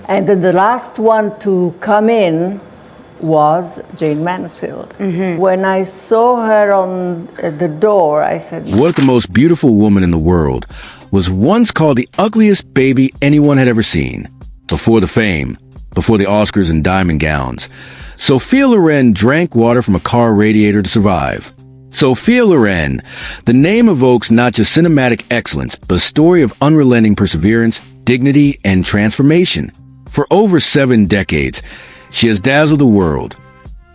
And then the last one to come in was Jane Mansfield. When I saw her on the door, I said, What if the most beautiful woman in the world was once called the ugliest baby anyone had ever seen? Before the fame, before the Oscars and diamond gowns, Sophia Loren drank water from a car radiator to survive. Sophia Loren, the name evokes not just cinematic excellence, but a story of unrelenting perseverance, dignity, and transformation. For over 7 decades, she has dazzled the world,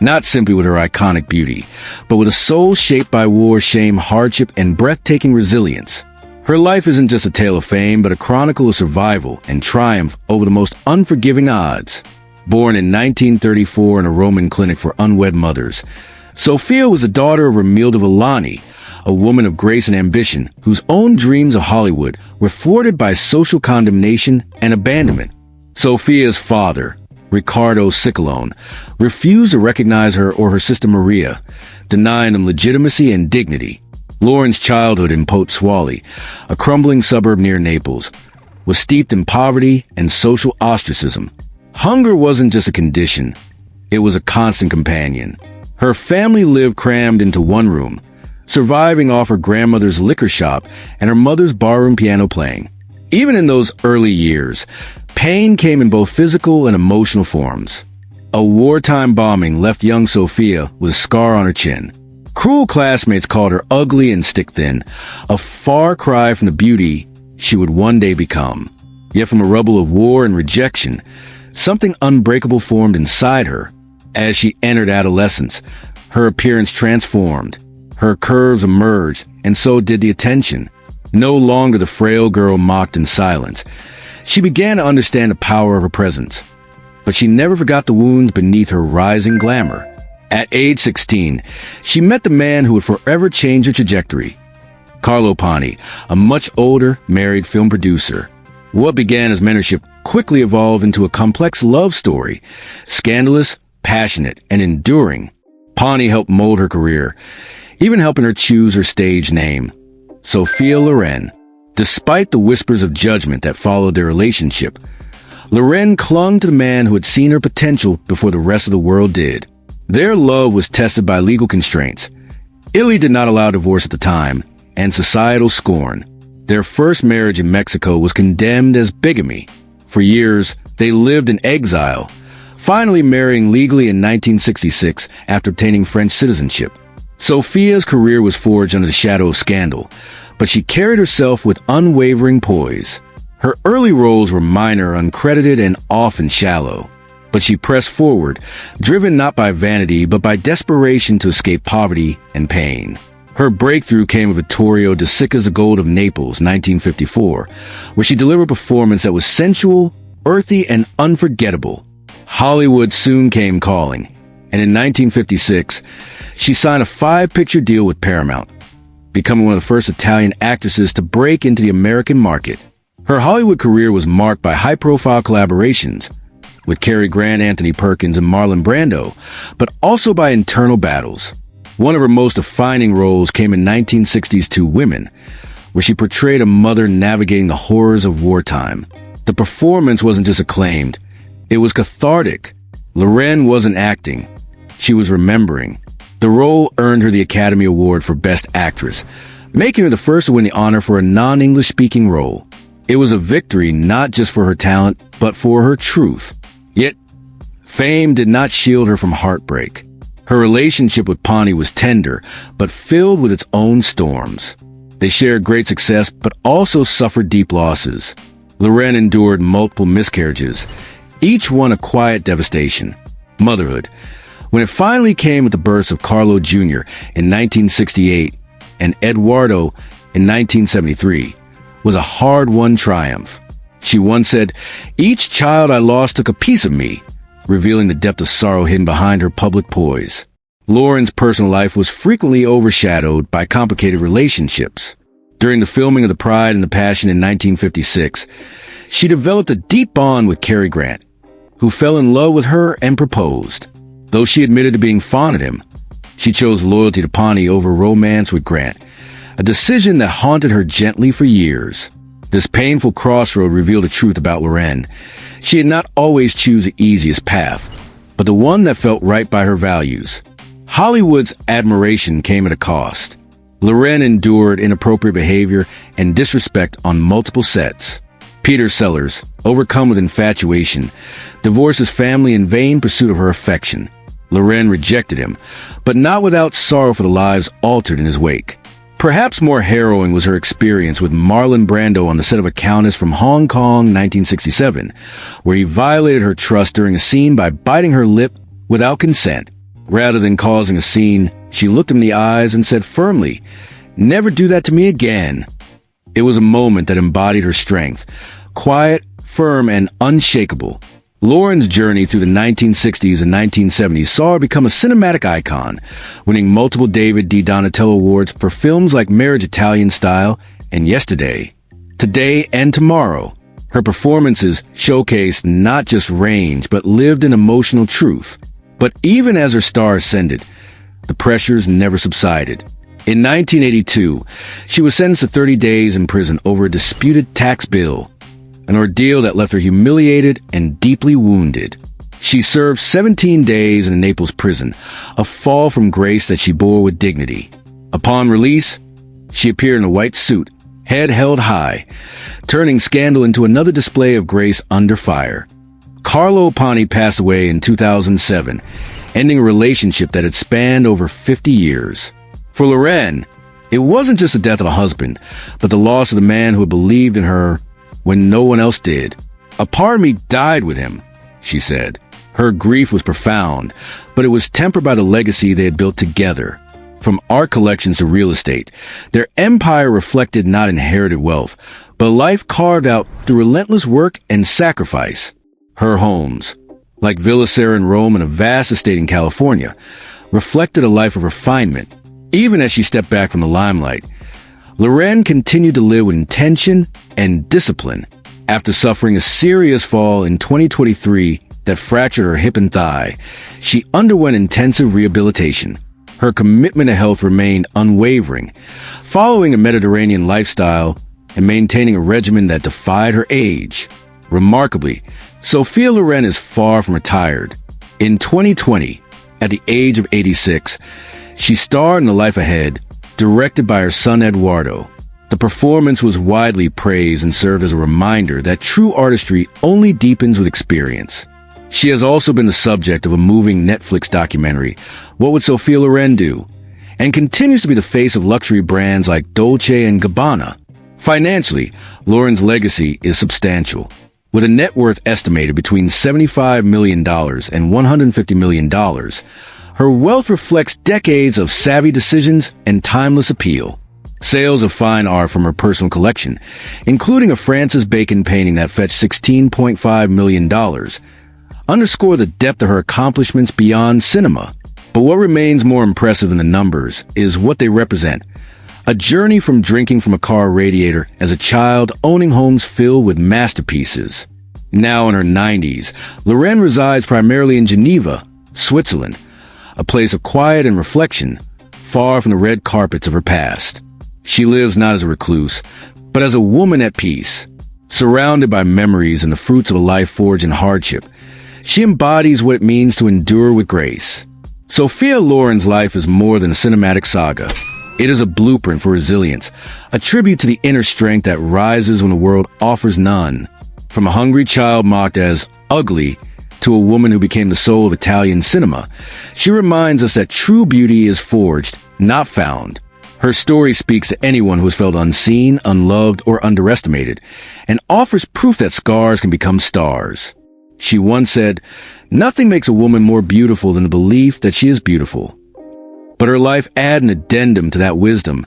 not simply with her iconic beauty, but with a soul shaped by war, shame, hardship, and breathtaking resilience. Her life isn't just a tale of fame, but a chronicle of survival and triumph over the most unforgiving odds. Born in 1934 in a Roman clinic for unwed mothers, Sophia was the daughter of Romilda Villani, a woman of grace and ambition whose own dreams of Hollywood were thwarted by social condemnation and abandonment. Sophia's father, Riccardo Ciccolone, refused to recognize her or her sister Maria, denying them legitimacy and dignity. Lauren's childhood in Pozzuoli, a crumbling suburb near Naples, was steeped in poverty and social ostracism. Hunger wasn't just a condition, it was a constant companion. Her family lived crammed into one room, surviving off her grandmother's liquor shop and her mother's barroom piano playing. Even in those early years, pain came in both physical and emotional forms. A wartime bombing left young Sophia with a scar on her chin. Cruel classmates called her ugly and stick-thin, a far cry from the beauty she would one day become. Yet from a rubble of war and rejection, something unbreakable formed inside her. As she entered adolescence, her appearance transformed. Her curves emerged, and so did the attention. No longer the frail girl mocked in silence. She began to understand the power of her presence. But she never forgot the wounds beneath her rising glamour. At age 16, she met the man who would forever change her trajectory. Carlo Ponti, a much older, married film producer. What began as mentorship quickly evolved into a complex love story, scandalous, passionate, and enduring. Ponti helped mold her career, even helping her choose her stage name, Sophia Loren. Despite the whispers of judgment that followed their relationship, Loren clung to the man who had seen her potential before the rest of the world did. Their love was tested by legal constraints. Italy did not allow divorce at the time, and societal scorn. Their first marriage in Mexico was condemned as bigamy. For years, they lived in exile, finally marrying legally in 1966 after obtaining French citizenship. Sophia's career was forged under the shadow of scandal, but she carried herself with unwavering poise. Her early roles were minor, uncredited, and often shallow. But she pressed forward, driven not by vanity, but by desperation to escape poverty and pain. Her breakthrough came with Vittorio De Sica's The Gold of Naples, 1954, where she delivered a performance that was sensual, earthy, and unforgettable. Hollywood soon came calling, and in 1956, she signed a 5-picture deal with Paramount, becoming one of the first Italian actresses to break into the American market. Her Hollywood career was marked by high-profile collaborations with Cary Grant, Anthony Perkins, and Marlon Brando, but also by internal battles. One of her most defining roles came in 1960's Two Women, where she portrayed a mother navigating the horrors of wartime. The performance wasn't just acclaimed, it was cathartic. Loren wasn't acting, she was remembering. The role earned her the Academy Award for Best Actress, making her the first to win the honor for a non-English speaking role. It was a victory not just for her talent, but for her truth. Yet, fame did not shield her from heartbreak. Her relationship with Ponti was tender, but filled with its own storms. They shared great success, but also suffered deep losses. Loren endured multiple miscarriages, each one a quiet devastation. Motherhood, when it finally came with the births of Carlo Jr. in 1968 and Eduardo in 1973, was a hard-won triumph. She once said, "Each child I lost took a piece of me," revealing the depth of sorrow hidden behind her public poise. Lauren's personal life was frequently overshadowed by complicated relationships. During the filming of The Pride and the Passion in 1956, she developed a deep bond with Cary Grant, who fell in love with her and proposed. Though she admitted to being fond of him, she chose loyalty to Ponti over romance with Grant, a decision that haunted her gently for years. This painful crossroad revealed a truth about Loren. She had not always choose the easiest path, but the one that felt right by her values. Hollywood's admiration came at a cost. Loren endured inappropriate behavior and disrespect on multiple sets. Peter Sellers, overcome with infatuation, divorced his family in vain pursuit of her affection. Loren rejected him, but not without sorrow for the lives altered in his wake. Perhaps more harrowing was her experience with Marlon Brando on the set of A Countess from Hong Kong, 1967, where he violated her trust during a scene by biting her lip without consent. Rather than causing a scene, she looked him in the eyes and said firmly, "Never do that to me again." It was a moment that embodied her strength, quiet, firm, and unshakable. Loren's journey through the 1960s and 1970s saw her become a cinematic icon, winning multiple David D. Donatello Awards for films like Marriage Italian Style and Yesterday. Today and Tomorrow, her performances showcased not just range, but lived in emotional truth. But even as her star ascended, the pressures never subsided. In 1982, she was sentenced to 30 days in prison over a disputed tax bill, an ordeal that left her humiliated and deeply wounded. She served 17 days in a Naples prison, a fall from grace that she bore with dignity. Upon release, she appeared in a white suit, head held high, turning scandal into another display of grace under fire. Carlo Pani passed away in 2007, ending a relationship that had spanned over 50 years. For Loren, it wasn't just the death of a husband, but the loss of the man who had believed in her when no one else did. "A part of me died with him," she said. Her grief was profound, but it was tempered by the legacy they had built together. From art collections to real estate, their empire reflected not inherited wealth, but a life carved out through relentless work and sacrifice. Her homes, like Villa Sera in Rome and a vast estate in California, reflected a life of refinement. Even as she stepped back from the limelight, Loren continued to live with intention and discipline. After suffering a serious fall in 2023 that fractured her hip and thigh, she underwent intensive rehabilitation. Her commitment to health remained unwavering, following a Mediterranean lifestyle and maintaining a regimen that defied her age. Remarkably, Sophia Loren is far from retired. In 2020, at the age of 86, she starred in The Life Ahead, directed by her son Eduardo. The performance was widely praised and served as a reminder that true artistry only deepens with experience. She has also been the subject of a moving Netflix documentary, What Would Sophia Loren Do?, and continues to be the face of luxury brands like Dolce & Gabbana. Financially, Loren's legacy is substantial. With a net worth estimated between $75 million and $150 million, her wealth reflects decades of savvy decisions and timeless appeal. Sales of fine art from her personal collection, including a Francis Bacon painting that fetched $16.5 million, underscore the depth of her accomplishments beyond cinema. But what remains more impressive than the numbers is what they represent. A journey from drinking from a car radiator as a child, owning homes filled with masterpieces. Now in her 90s, Loren resides primarily in Geneva, Switzerland, a place of quiet and reflection, far from the red carpets of her past. She lives not as a recluse, but as a woman at peace. Surrounded by memories and the fruits of a life forged in hardship, she embodies what it means to endure with grace. Sophia Loren's life is more than a cinematic saga. It is a blueprint for resilience, a tribute to the inner strength that rises when the world offers none. From a hungry child mocked as ugly to a woman who became the soul of Italian cinema, she reminds us that true beauty is forged, not found. Her story speaks to anyone who has felt unseen, unloved, or underestimated, and offers proof that scars can become stars. She once said, "Nothing makes a woman more beautiful than the belief that she is beautiful." But her life adds an addendum to that wisdom.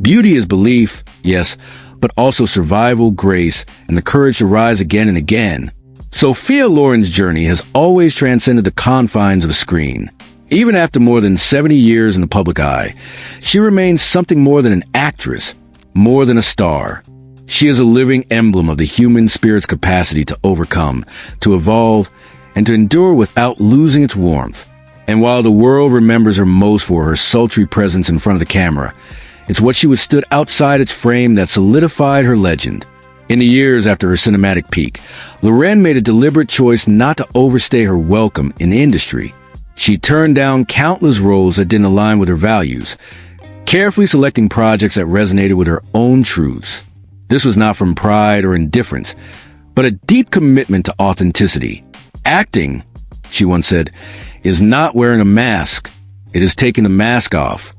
Beauty is belief, yes, but also survival, grace, and the courage to rise again and again. Sophia Loren's journey has always transcended the confines of a screen. Even after more than 70 years in the public eye, she remains something more than an actress, more than a star. She is a living emblem of the human spirit's capacity to overcome, to evolve, and to endure without losing its warmth. And while the world remembers her most for her sultry presence in front of the camera, it's what she withstood outside its frame that solidified her legend. In the years after her cinematic peak, Loren made a deliberate choice not to overstay her welcome in the industry. She turned down countless roles that didn't align with her values, carefully selecting projects that resonated with her own truths. This was not from pride or indifference, but a deep commitment to authenticity. Acting, she once said, is not wearing a mask. It is taking the mask off.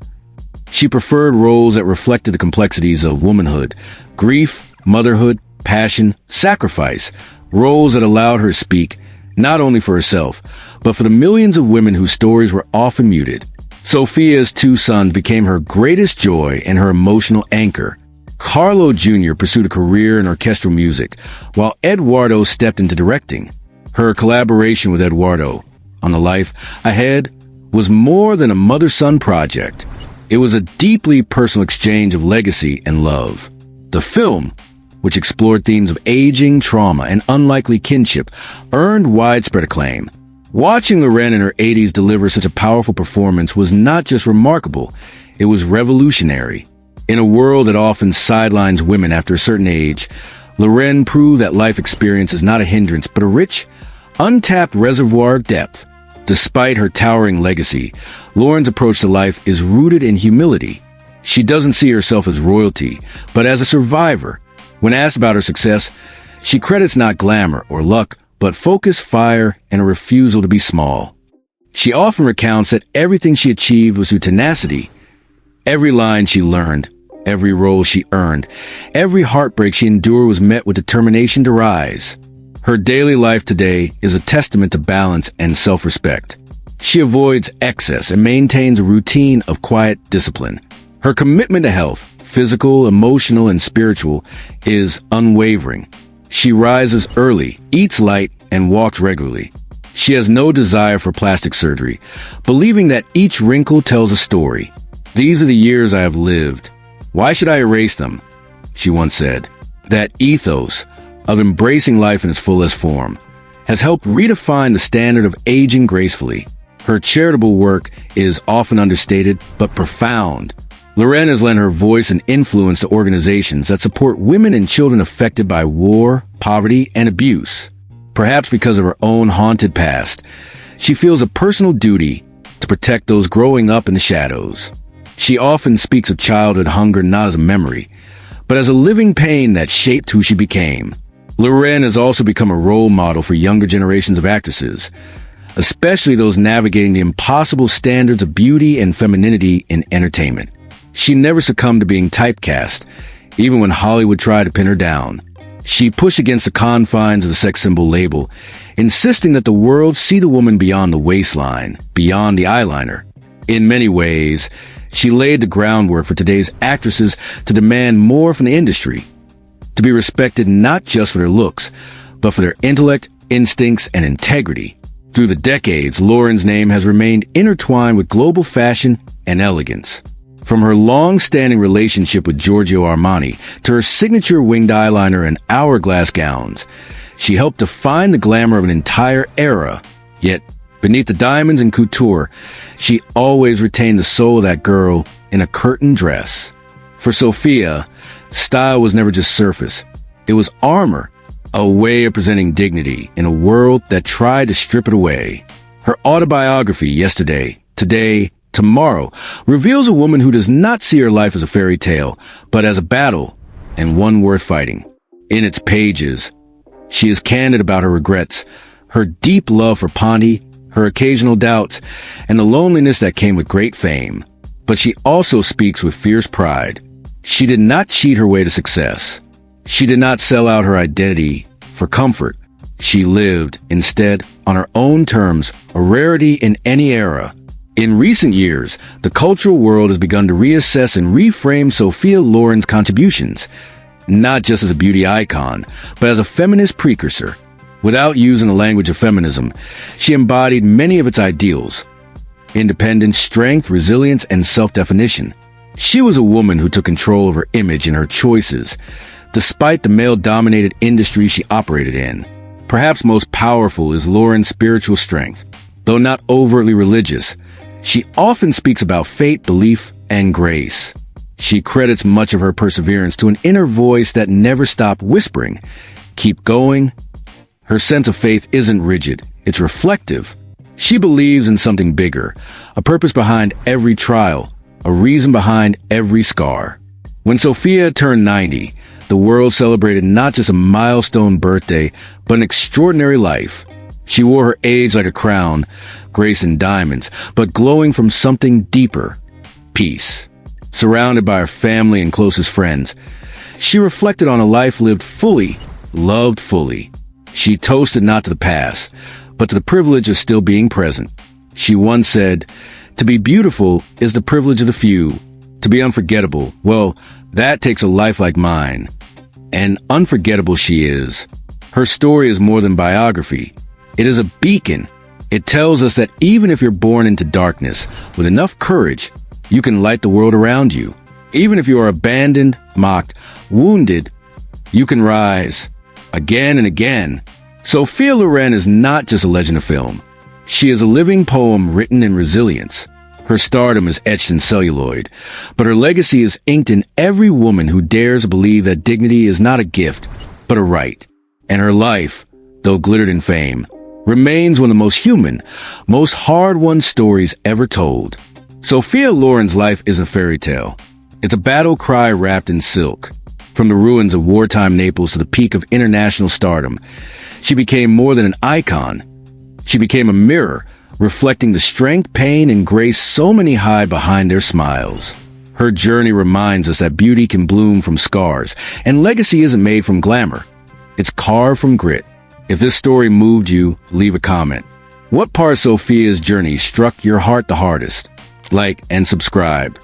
She preferred roles that reflected the complexities of womanhood, grief, motherhood, passion, sacrifice, roles that allowed her to speak not only for herself, but for the millions of women whose stories were often muted. Sophia's two sons became her greatest joy and her emotional anchor. Carlo Jr. pursued a career in orchestral music, while Eduardo stepped into directing. Her collaboration with Eduardo on The Life Ahead was more than a mother-son project. It was a deeply personal exchange of legacy and love. The film, which explored themes of aging, trauma, and unlikely kinship, earned widespread acclaim. Watching Loren in her 80s deliver such a powerful performance was not just remarkable, it was revolutionary. In a world that often sidelines women after a certain age, Loren proved that life experience is not a hindrance, but a rich, untapped reservoir of depth. Despite her towering legacy, Loren's approach to life is rooted in humility. She doesn't see herself as royalty, but as a survivor. When asked about her success, she credits not glamour or luck, but focus, fire, and a refusal to be small. She often recounts that everything she achieved was through tenacity. Every line she learned, every role she earned, every heartbreak she endured was met with determination to rise. Her daily life today is a testament to balance and self-respect. She avoids excess and maintains a routine of quiet discipline. Her commitment to health, physical, emotional, and spiritual, is unwavering. She rises early, eats light, and walks regularly. She has no desire for plastic surgery, believing that each wrinkle tells a story. "These are the years I have lived. Why should I erase them?" she once said. That ethos of embracing life in its fullest form has helped redefine the standard of aging gracefully. Her charitable work is often understated but profound. Loren has lent her voice and influence to organizations that support women and children affected by war, poverty, and abuse. Perhaps because of her own haunted past, she feels a personal duty to protect those growing up in the shadows. She often speaks of childhood hunger not as a memory, but as a living pain that shaped who she became. Loren has also become a role model for younger generations of actresses, especially those navigating the impossible standards of beauty and femininity in entertainment. She never succumbed to being typecast, even when Hollywood tried to pin her down. She pushed against the confines of the sex symbol label, insisting that the world see the woman beyond the waistline, beyond the eyeliner. In many ways, she laid the groundwork for today's actresses to demand more from the industry, to be respected not just for their looks, but for their intellect, instincts, and integrity. Through the decades, Loren's name has remained intertwined with global fashion and elegance. From her long-standing relationship with Giorgio Armani to her signature winged eyeliner and hourglass gowns, she helped define the glamour of an entire era. Yet, beneath the diamonds and couture, she always retained the soul of that girl in a curtain dress. For Sophia, style was never just surface. It was armor, a way of presenting dignity in a world that tried to strip it away. Her autobiography, Yesterday, Today, Tomorrow, reveals a woman who does not see her life as a fairy tale, but as a battle, and one worth fighting. In its pages, she is candid about her regrets, her deep love for Ponte, her occasional doubts, and the loneliness that came with great fame. But she also speaks with fierce pride. She did not cheat her way to success. She did not sell out her identity for comfort. She lived, instead, on her own terms, a rarity in any era. In recent years, the cultural world has begun to reassess and reframe Sophia Loren's contributions, not just as a beauty icon, but as a feminist precursor. Without using the language of feminism, she embodied many of its ideals: independence, strength, resilience, and self-definition. She was a woman who took control of her image and her choices, despite the male-dominated industry she operated in. Perhaps most powerful is Loren's spiritual strength. Though not overtly religious, she often speaks about faith, belief, and grace. She credits much of her perseverance to an inner voice that never stopped whispering, "Keep going." Her sense of faith isn't rigid, it's reflective. She believes in something bigger, a purpose behind every trial, a reason behind every scar. When Sophia turned 90, the world celebrated not just a milestone birthday, but an extraordinary life. She wore her age like a crown, grace in diamonds, but glowing from something deeper, peace. Surrounded by her family and closest friends, she reflected on a life lived fully, loved fully. She toasted not to the past, but to the privilege of still being present. She once said, "To be beautiful is the privilege of the few. To be unforgettable, well, that takes a life like mine." And unforgettable she is. Her story is more than biography. It is a beacon. It tells us that even if you're born into darkness, with enough courage, you can light the world around you. Even if you are abandoned, mocked, wounded, you can rise again and again. Sophia Loren is not just a legend of film. She is a living poem written in resilience. Her stardom is etched in celluloid, but her legacy is inked in every woman who dares believe that dignity is not a gift, but a right. And her life, though glittered in fame, remains one of the most human, most hard-won stories ever told. Sophia Loren's life is a fairy tale. It's a battle cry wrapped in silk. From the ruins of wartime Naples to the peak of international stardom, she became more than an icon. She became a mirror, reflecting the strength, pain, and grace so many hide behind their smiles. Her journey reminds us that beauty can bloom from scars, and legacy isn't made from glamour. It's carved from grit. If this story moved you, leave a comment. What part of Sophia's journey struck your heart the hardest? Like and subscribe.